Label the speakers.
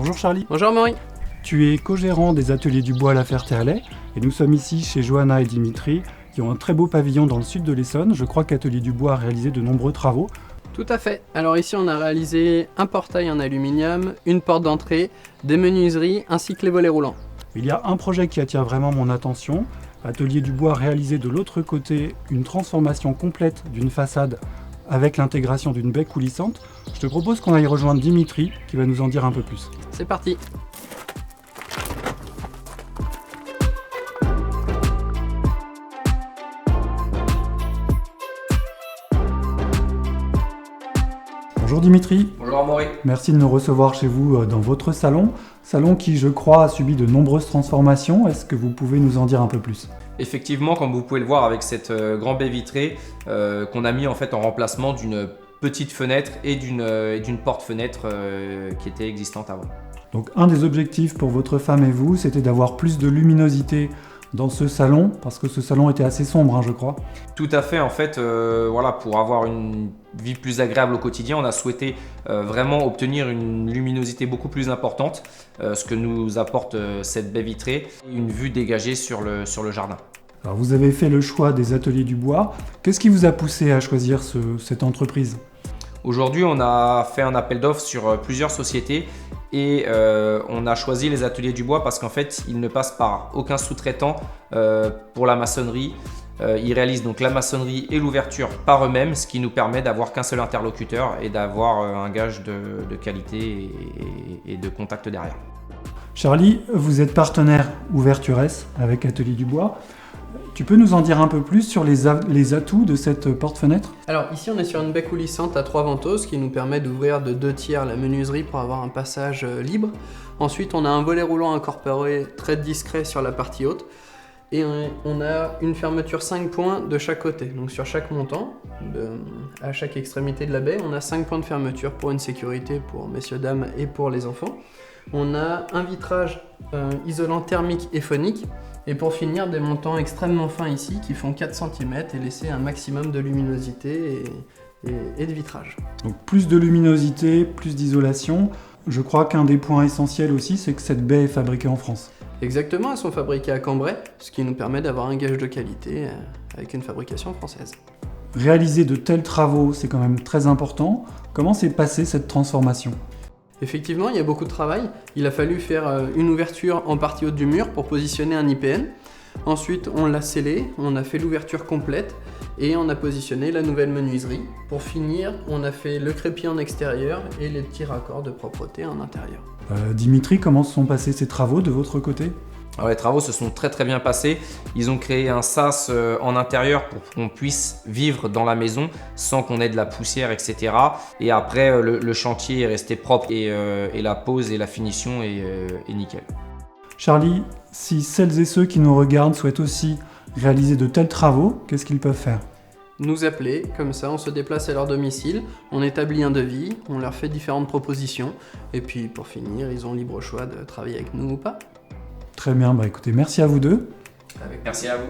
Speaker 1: Bonjour Charlie.
Speaker 2: Bonjour Maury.
Speaker 1: Tu es co-gérant des ateliers du bois à La Ferté-Alais et nous sommes ici chez Johanna et Dimitri qui ont un très beau pavillon dans le sud de l'Essonne. Je crois qu'Atelier du Bois a réalisé de nombreux travaux.
Speaker 2: Tout à fait. Alors ici on a réalisé un portail en aluminium, une porte d'entrée, des menuiseries ainsi que les volets roulants.
Speaker 1: Il y a un projet qui attire vraiment mon attention. Atelier du Bois a réalisé de l'autre côté une transformation complète d'une façade avec l'intégration d'une baie coulissante. Je te propose qu'on aille rejoindre Dimitri qui va nous en dire un peu plus.
Speaker 2: C'est parti.
Speaker 1: Bonjour Dimitri.
Speaker 3: Bonjour Maury.
Speaker 1: Merci de nous recevoir chez vous dans votre salon. Salon qui, je crois, a subi de nombreuses transformations. Est-ce que vous pouvez nous en dire un peu plus ?
Speaker 3: Effectivement, comme vous pouvez le voir avec cette grande baie vitrée qu'on a mis en fait en remplacement d'une petite fenêtre et d'une porte-fenêtre qui était existante avant.
Speaker 1: Donc un des objectifs pour votre femme et vous, c'était d'avoir plus de luminosité dans ce salon, parce que ce salon était assez sombre, je crois.
Speaker 3: Tout à fait, en fait, voilà, pour avoir une vie plus agréable au quotidien, on a souhaité vraiment obtenir une luminosité beaucoup plus importante, ce que nous apporte cette baie vitrée, et une vue dégagée sur le jardin.
Speaker 1: Alors vous avez fait le choix des ateliers du bois. Qu'est-ce qui vous a poussé à choisir cette entreprise ?
Speaker 3: Aujourd'hui, on a fait un appel d'offres sur plusieurs sociétés et on a choisi les ateliers du bois parce qu'en fait, ils ne passent par aucun sous-traitant pour la maçonnerie. Ils réalisent donc la maçonnerie et l'ouverture par eux-mêmes, ce qui nous permet d'avoir qu'un seul interlocuteur et d'avoir un gage de qualité et de contact derrière.
Speaker 1: Charlie, vous êtes partenaire Ouverture S avec Atelier du Bois. Tu peux nous en dire un peu plus sur les atouts de cette porte-fenêtre ?
Speaker 2: Alors ici on est sur une baie coulissante à 3 ventoses qui nous permet d'ouvrir de 2/3 la menuiserie pour avoir un passage libre. Ensuite on a un volet roulant incorporé très discret sur la partie haute. Et on a une fermeture 5 points de chaque côté. Donc sur chaque montant, à chaque extrémité de la baie, on a 5 points de fermeture pour une sécurité pour messieurs, dames et pour les enfants. On a un vitrage isolant thermique et phonique. Et pour finir, des montants extrêmement fins ici qui font 4 cm et laisser un maximum de luminosité et de vitrage.
Speaker 1: Donc plus de luminosité, plus d'isolation. Je crois qu'un des points essentiels aussi, c'est que cette baie est fabriquée en France.
Speaker 2: Exactement, elles sont fabriquées à Cambrai, ce qui nous permet d'avoir un gage de qualité avec une fabrication française.
Speaker 1: Réaliser de tels travaux, c'est quand même très important. Comment s'est passée cette transformation ?
Speaker 2: Effectivement, il y a beaucoup de travail. Il a fallu faire une ouverture en partie haute du mur pour positionner un IPN. Ensuite, on l'a scellé, on a fait l'ouverture complète et on a positionné la nouvelle menuiserie. Pour finir, on a fait le crépi en extérieur et les petits raccords de propreté en intérieur.
Speaker 1: Dimitri, comment se sont passés ces travaux de votre côté ?
Speaker 3: Alors, les travaux se sont très bien passés. Ils ont créé un sas en intérieur pour qu'on puisse vivre dans la maison sans qu'on ait de la poussière, etc. Et après, le chantier est resté propre et la pose et la finition est nickel.
Speaker 1: Charlie, si celles et ceux qui nous regardent souhaitent aussi réaliser de tels travaux, qu'est-ce qu'ils peuvent faire ?
Speaker 2: Nous appeler, comme ça on se déplace à leur domicile, on établit un devis, on leur fait différentes propositions et puis pour finir, ils ont libre choix de travailler avec nous ou pas.
Speaker 1: Très bien, écoutez, merci à vous deux.
Speaker 3: Merci à vous.